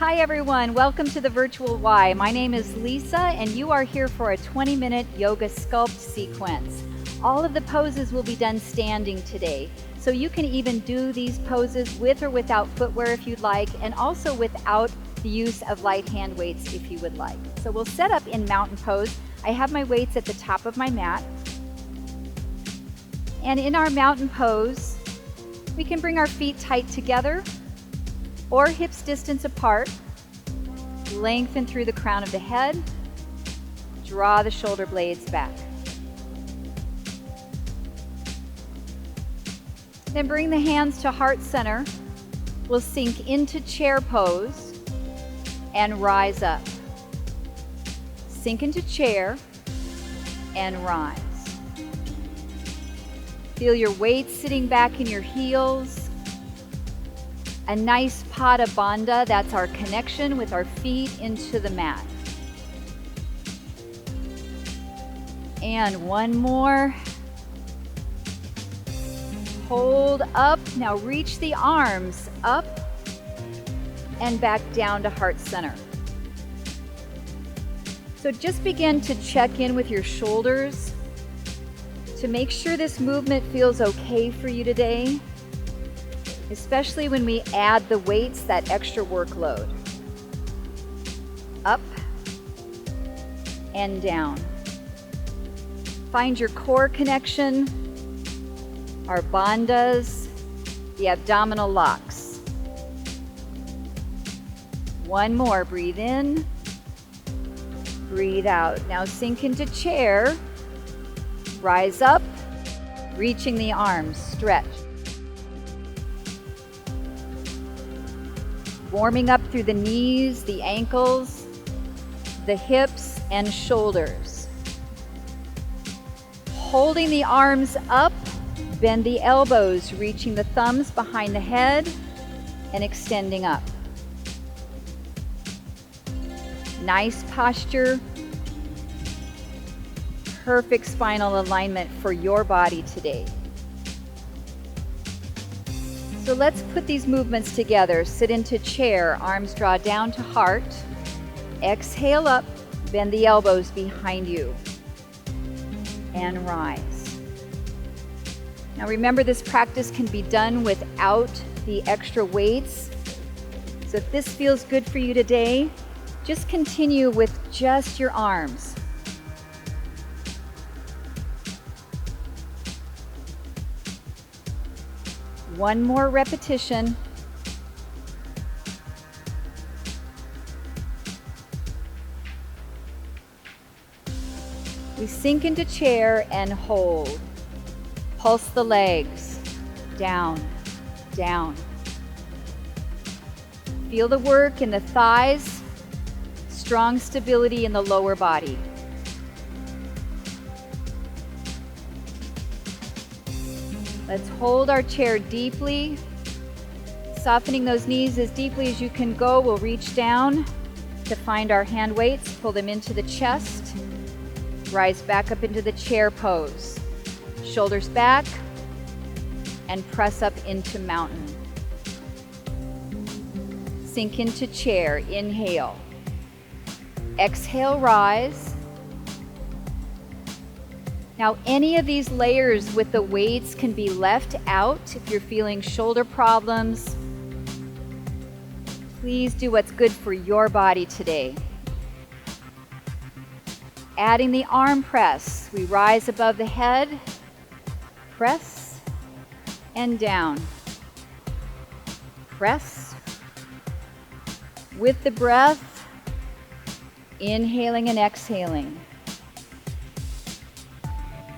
Hi everyone, welcome to the Virtual Y. My name is Lisa and you are here for a 20-minute Yoga Sculpt sequence. All of the poses will be done standing today, so you can even do these poses with or without footwear if you'd like, and also without the use of light hand weights if you would like. So we'll set up in mountain pose. I have my weights at the top of my mat. And in our mountain pose, we can bring our feet tight together or hips distance apart. Lengthen through the crown of the head. Draw the shoulder blades back. Then bring the hands to heart center. We'll sink into chair pose and rise up. Sink into chair and rise. Feel your weight sitting back in your heels. A nice pada bandha, that's our connection with our feet into the mat. And one more. Hold up. Now reach the arms up and back down to heart center. So just begin to check in with your shoulders to make sure this movement feels okay for you today, especially when we add the weights, that extra workload. Up and down. Find your core connection, our bandhas, the abdominal locks. One more, breathe in, breathe out. Now sink into chair, rise up, reaching the arms, stretch. Warming up through the knees, the ankles, the hips and shoulders. Holding the arms up, bend the elbows, reaching the thumbs behind the head and extending up. Nice posture. Perfect spinal alignment for your body today. So let's put these movements together. Sit into chair, arms draw down to heart. Exhale up, bend the elbows behind you. And rise. Now remember, this practice can be done without the extra weights. So if this feels good for you today, just continue with just your arms. One more repetition. We sink into chair and hold. Pulse the legs. Down, down. Feel the work in the thighs. Strong stability in the lower body. Let's hold our chair deeply, softening those knees as deeply as you can go. We'll reach down to find our hand weights, pull them into the chest, rise back up into the chair pose. Shoulders back and press up into mountain. Sink into chair, inhale. Exhale, rise. Now, any of these layers with the weights can be left out if you're feeling shoulder problems. Please do what's good for your body today. Adding the arm press, we rise above the head, press, and down. Press. With the breath, inhaling and exhaling.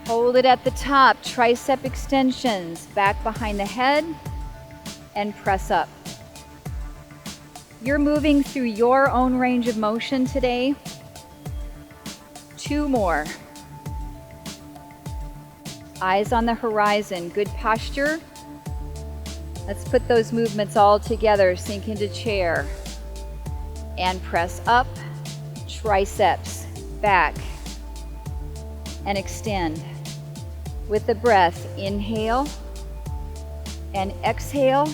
Hold it at the top, tricep extensions, back behind the head, and press up. You're moving through your own range of motion today. Two more. Eyes on the horizon, good posture. Let's put those movements all together. Sink into chair and press up, triceps, back, and extend. With the breath, inhale and exhale.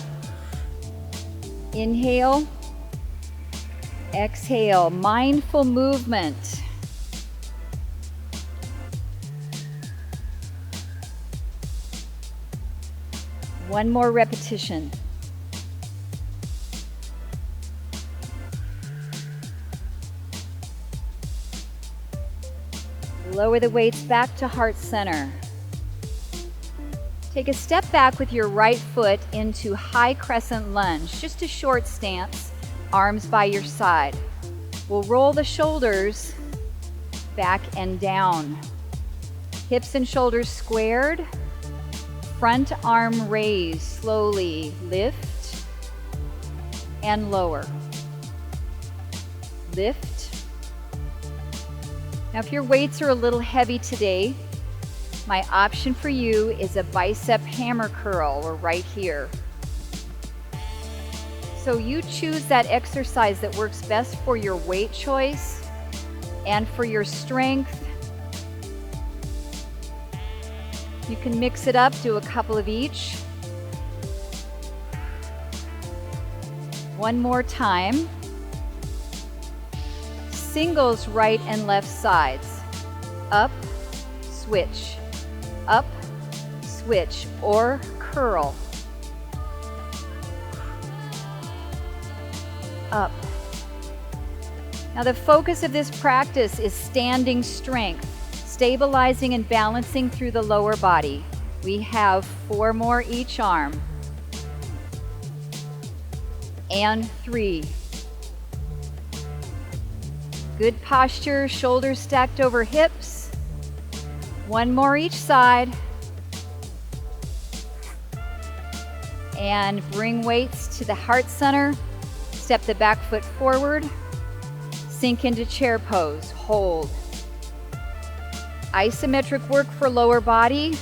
Inhale Exhale, mindful movement. One more repetition. Lower the weights back to heart center. Take a step back with your right foot into high crescent lunge, just a short stance, arms by your side. We'll roll the shoulders back and down. Hips and shoulders squared. Front arm raise, slowly lift and lower. Lift. Now if your weights are a little heavy today, my option for you is a bicep hammer curl. We're right here. So you choose that exercise that works best for your weight choice and for your strength. You can mix it up, do a couple of each. One more time. Singles right and left sides. Up, switch. Up, switch, or curl. Up. Now the focus of this practice is standing strength, stabilizing and balancing through the lower body. We have 4 more each arm. And 3. Good posture, shoulders stacked over hips. 1 more each side. And bring weights to the heart center. Step the back foot forward. Sink into chair pose. Hold. Isometric work for lower body.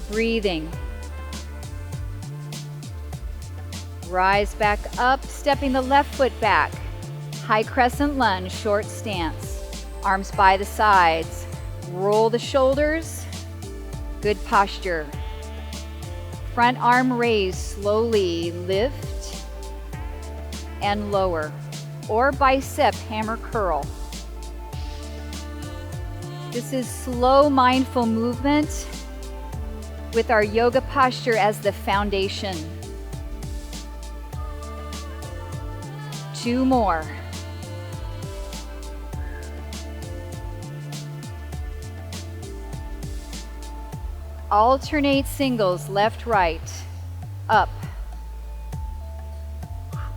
Breathing. Rise back up, stepping the left foot back. High crescent lunge, short stance. Arms by the sides. Roll the shoulders. Good posture. Front arm raise, slowly lift and lower. Or bicep hammer curl. This is slow, mindful movement with our yoga posture as the foundation. 2 more. Alternate singles, left, right, up.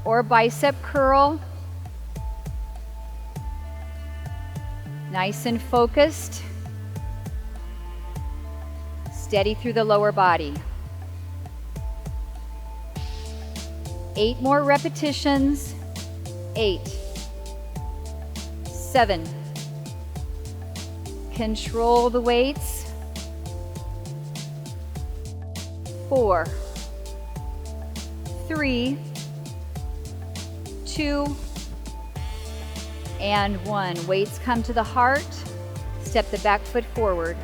Or bicep curl. Nice and focused. Steady through the lower body. 8 more repetitions. 8, 7. Control the weights. 4, 3, 2, and 1. Weights come to the heart. Step the back foot forward.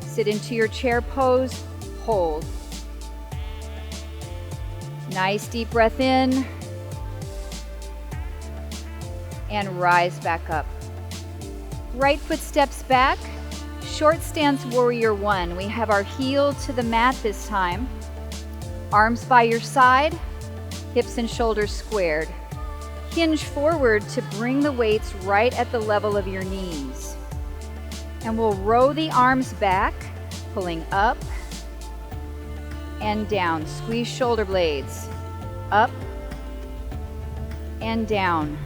Sit into your chair pose. Hold. Nice deep breath in. And rise back up. Right foot steps back. Short stance warrior 1. We have our heel to the mat this time. Arms by your side. Hips and shoulders squared. Hinge forward to bring the weights right at the level of your knees. And we'll row the arms back, pulling up and down. Squeeze shoulder blades. Up and down.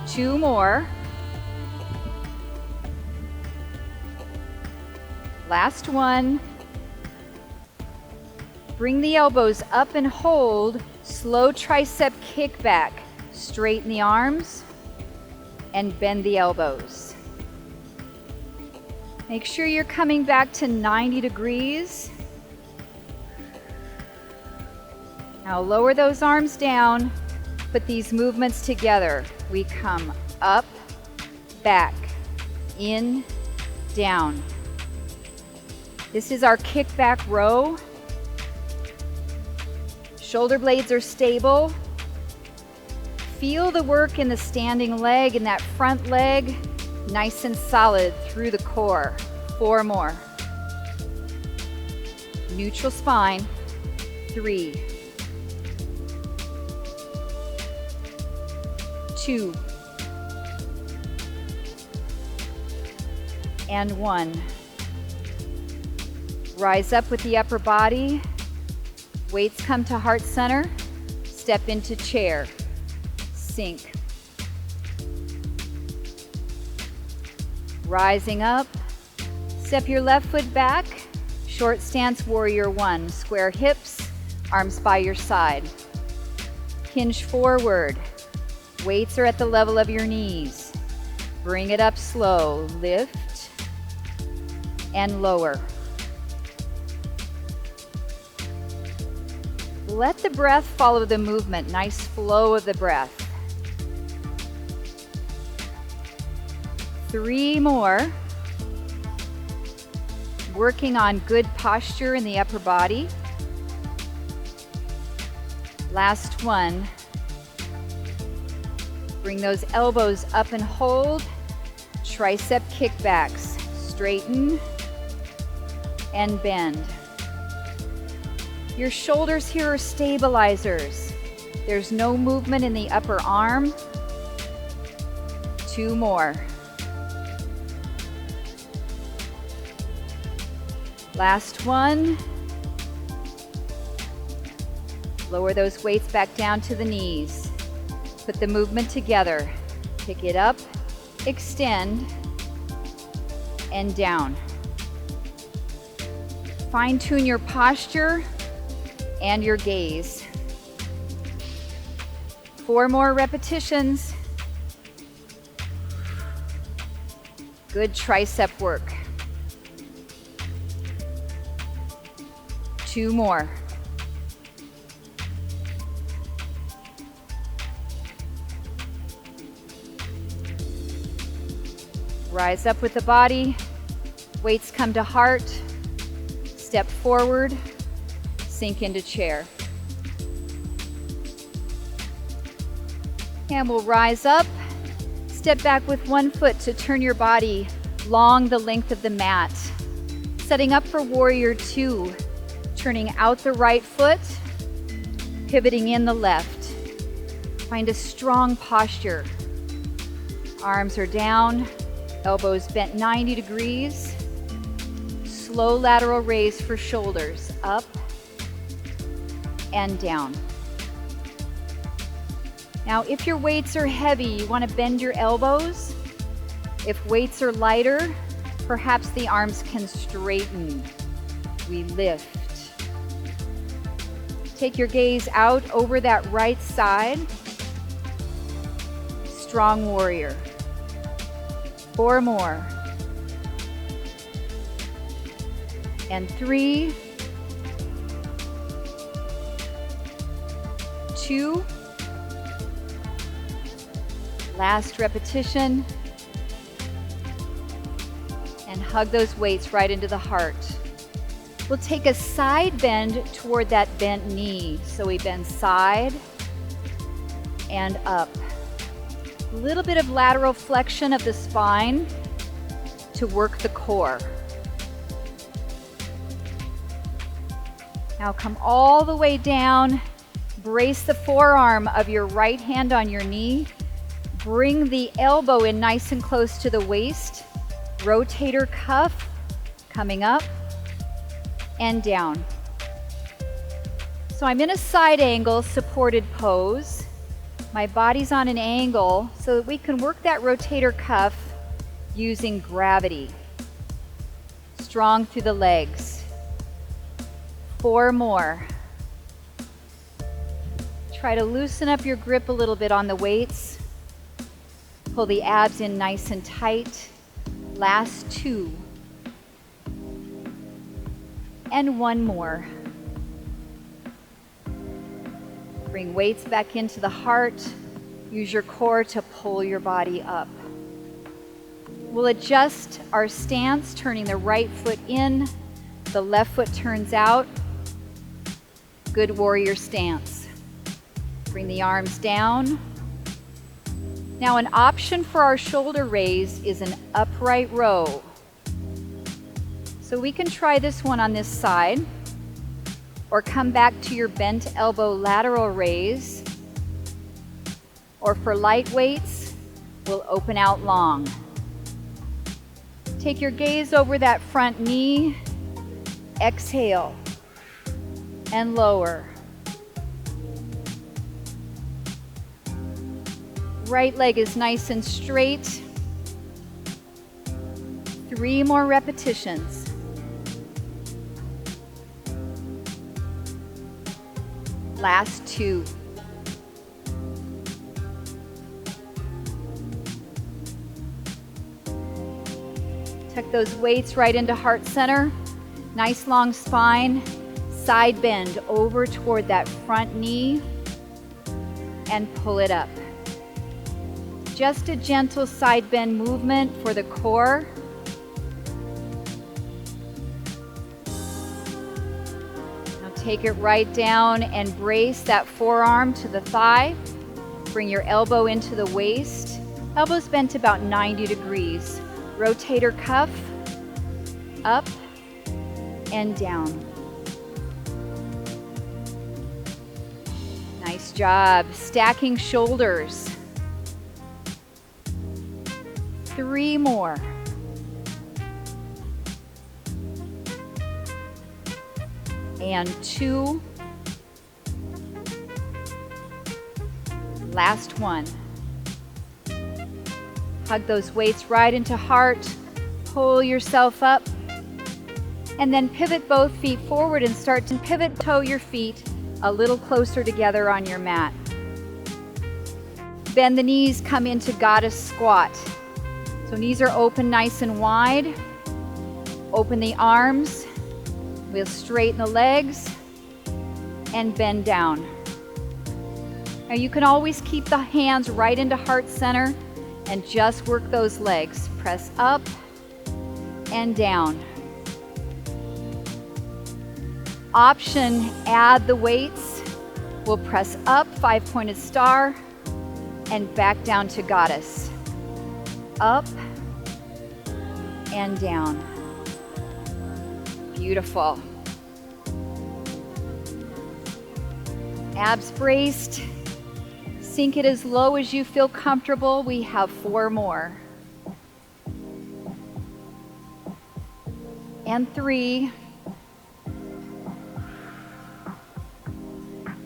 Two more. Last one. Bring the elbows up and hold. Slow tricep kickback. Straighten the arms and bend the elbows. Make sure you're coming back to 90 degrees. Now lower those arms down. Put these movements together. We come up, back, in, down. This is our kickback row. Shoulder blades are stable. Feel the work in the standing leg and that front leg nice and solid through the core. 4 more. Neutral spine. 3, 2, and 1. Rise up with the upper body. Weights come to heart center. Step into chair. Sink. Rising up. Step your left foot back. Short stance, warrior 1. Square hips, arms by your side. Hinge forward. Weights are at the level of your knees. Bring it up slow. Lift and lower. Let the breath follow the movement. Nice flow of the breath. 3 more. Working on good posture in the upper body. Last one. Bring those elbows up and hold. Tricep kickbacks. Straighten and bend. Your shoulders here are stabilizers. There's no movement in the upper arm. 2 more. Last one. Lower those weights back down to the knees. Put the movement together. Pick it up, extend, and down. Fine-tune your posture and your gaze. 4 more repetitions. Good tricep work. 2 more. Rise up with the body. Weights come to heart. Step forward. Sink into chair. And we'll rise up. Step back with 1 foot to turn your body long the length of the mat. Setting up for warrior 2. Turning out the right foot, pivoting in the left. Find a strong posture. Arms are down, elbows bent 90 degrees. Slow lateral raise for shoulders, up and down. Now, if your weights are heavy, you want to bend your elbows. If weights are lighter, perhaps the arms can straighten. We lift. Take your gaze out over that right side. Strong warrior. 4 more. And 3, 2. Last repetition. And hug those weights right into the heart. We'll take a side bend toward that bent knee. So we bend side and up. A little bit of lateral flexion of the spine to work the core. Now come all the way down. Brace the forearm of your right hand on your knee. Bring the elbow in nice and close to the waist. Rotator cuff coming up and down. So I'm in a side angle supported pose. My body's on an angle so that we can work that rotator cuff using gravity. Strong through the legs. 4 more. Try to loosen up your grip a little bit on the weights. Pull the abs in nice and tight. Last 2. And 1 more. Bring weights back into the heart. Use your core to pull your body up. We'll adjust our stance, turning the right foot in, the left foot turns out. Good warrior stance. Bring the arms down. Now an option for our shoulder raise is an upright row. So we can try this one on this side, or come back to your bent elbow lateral raise, or for light weights, we'll open out long. Take your gaze over that front knee, exhale, and lower. Right leg is nice and straight. 3 more repetitions. Last 2. Tuck those weights right into heart center. Nice long spine. Side bend over toward that front knee and pull it up. Just a gentle side bend movement for the core. Take it right down and brace that forearm to the thigh. Bring your elbow into the waist. Elbows bent about 90 degrees. Rotator cuff up and down. Nice job. Stacking shoulders. 3 more. And 2. Last 1. Hug those weights right into heart. Pull yourself up. And then pivot both feet forward and start to pivot toe your feet a little closer together on your mat. Bend the knees, come into goddess squat. So knees are open nice and wide. Open the arms. We'll straighten the legs and bend down. Now you can always keep the hands right into heart center and just work those legs. Press up and down. Option, add the weights. We'll press up, 5-pointed star, and back down to goddess. Up and down. Beautiful. Abs braced. Sink it as low as you feel comfortable. We have 4 more. And 3,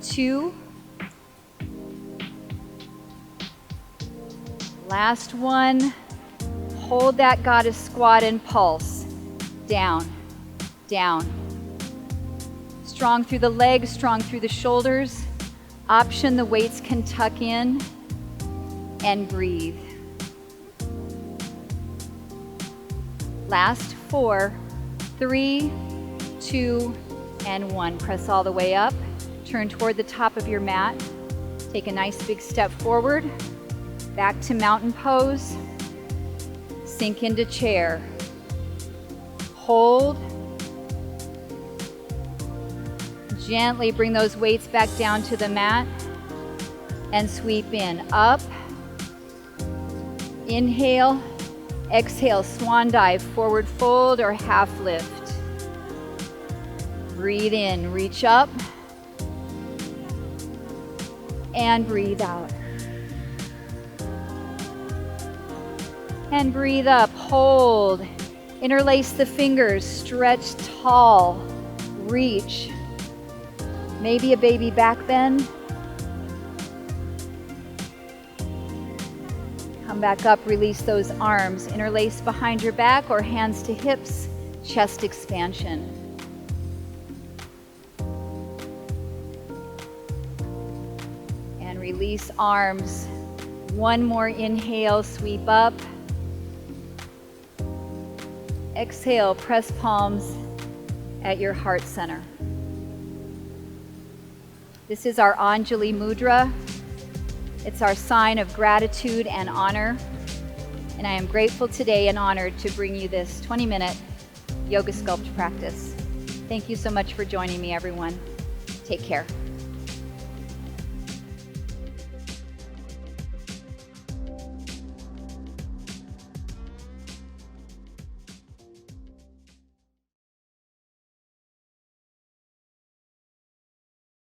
2. Last 1. Hold that goddess squat and pulse. Down. Down. Strong through the legs, strong through the shoulders. Option, the weights can tuck in and breathe. Last 4, 3, 2, and 1. Press all the way up. Turn toward the top of your mat. Take a nice big step forward. Back to mountain pose. Sink into chair. Hold. Gently bring those weights back down to the mat and sweep in. Up. Inhale. Exhale, swan dive, forward fold or half lift. Breathe in, reach up. And breathe out. And breathe up, hold. Interlace the fingers, stretch tall, reach. Maybe a baby back bend. Come back up, release those arms. Interlace behind your back or hands to hips, chest expansion. And release arms. One more inhale, sweep up. Exhale, press palms at your heart center. This is our Anjali Mudra. It's our sign of gratitude and honor. And I am grateful today and honored to bring you this 20-minute Yoga Sculpt practice. Thank you so much for joining me, everyone. Take care.